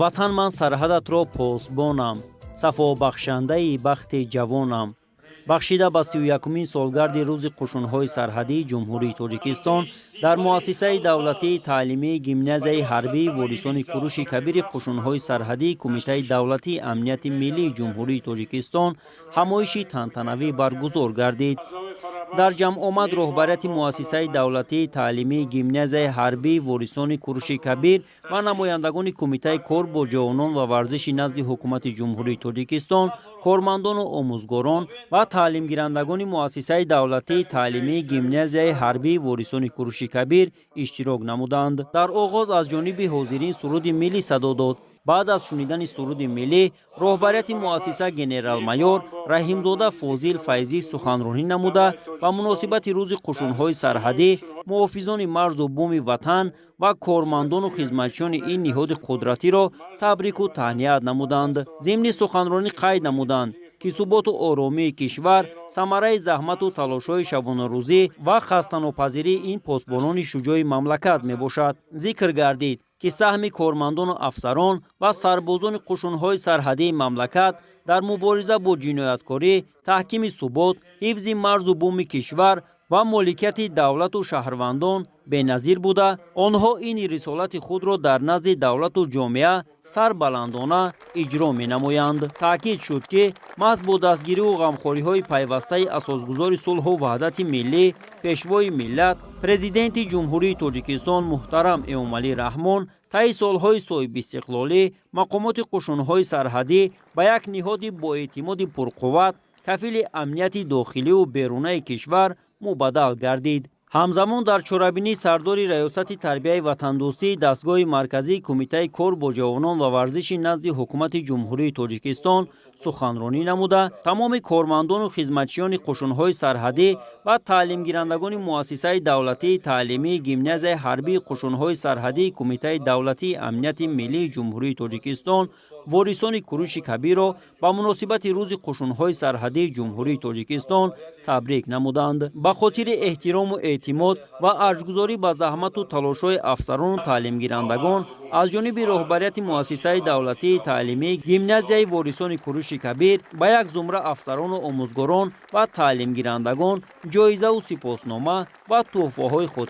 ватан ман сарҳадатро посбонам, сафобахшандаи бахти ҷавонам. бахшида ба 31-умин солгарди рӯзи қушунҳои сарҳадии ҷумҳурии Тоҷикистон дар муассисаи давлатии таълимии гимназияи ҳарбии ворисони кӯруши кабири қушунҳои сарҳадии Кумитаи давлатии амнияти миллии ҷумҳурии Тоҷикистон ҳамоиши тантанавӣ баргузор гардид. дар ҷамъомад роҳбарияти муассисаи давлатии таълимии гимназияи ҳарбии ворисони кӯруши кабир ва намояндагони Кумитаи кор бо ҷавонон ва варзиши назди ҳукумати ҷумҳурии Тоҷикистон, кормандону омӯзгорон ва таълимгирандагони муассисаи давлатии таълимии гимназияи ҳарбии ворисони кӯруши кабир иштирок намуданд. дар оғоз аз ҷониби ҳозирин суруди миллӣ садо дод. баъд аз шунидани суруди миллӣ, роҳбарияти муассиса генерал-майор Раҳимзода Фозил Файзӣ суханронӣ намуда ба муносибати рӯзи қушунҳои сарҳадӣ муҳофизони марзу буми ватан ва кормандону хизматчиёни ин ниҳоди қудратиро табрику таҳният намуданд. зимни суханронӣ қайд намуданд ки суботу оромии кишвар самараи заҳмату талошҳои шабонарӯзӣ ва хастанопазирии ин посбонони шуҷои мамлакат мебошад. зикр гардид ки саҳми кормандону афсарон ва сарбозони қушунҳои сарҳадии мамлакат дар мубориза бо ҷинояткорӣ, таҳкими субот, ҳифзи марзу буми кишвар ва моликияти давлату шаҳрвандон беназир буда, онҳо ин рисолати худро дар назди давлату ҷомеа сарбаландона иҷро менамоянд. таъкид шуд ки маҳз бо дастгирию ғамхориҳои пайвастаи асосгузори сулҳу ваҳдати миллӣ, пешвои миллат, президенти ҷумҳурии Тоҷикистон муҳтарам Эмомалӣ Раҳмон таи солҳои соҳибистиқлолӣ мақомоти қушунҳои сарҳадӣ ба як ниҳоди боэътимоди пурқувват кафили амнияти дохилию берунаи кишвар мубаддал гардид. ҳамзамон дар чорабинии сардори раёсати тарбияи ватандӯстии дастгоҳи марказии Кумитаи кор бо ҷавонон ва варзиши назди ҳукумати ҷумҳурии Тоҷикистон суханронӣ намуда, тамоми кормандону хизматчиёни қушунҳои сарҳадӣ ва таълимгирандагони муассисаи давлатии таълимии гимназияи ҳарбии қушунҳои сарҳадии Кумитаи давлатии амнияти миллии ҷумҳурии Тоҷикистон ворисони кӯруши кабирро ба муносибати рӯзи қушунҳои сарҳадии ҷумҳурии Тоҷикистон табрик намуданд. ба хотири эҳтирому эътимод ва арҷгузорӣ ба заҳмату талошҳои афсарону таълимгирандагон аз ҷониби роҳбарияти муассисаи давлатии таълимии гимназияи ворисони кӯруши кабир ба як зумра афсарону омӯзгорон ва таълимгирандагон ҷоизаву сипоснома ва тӯҳфаҳои хотира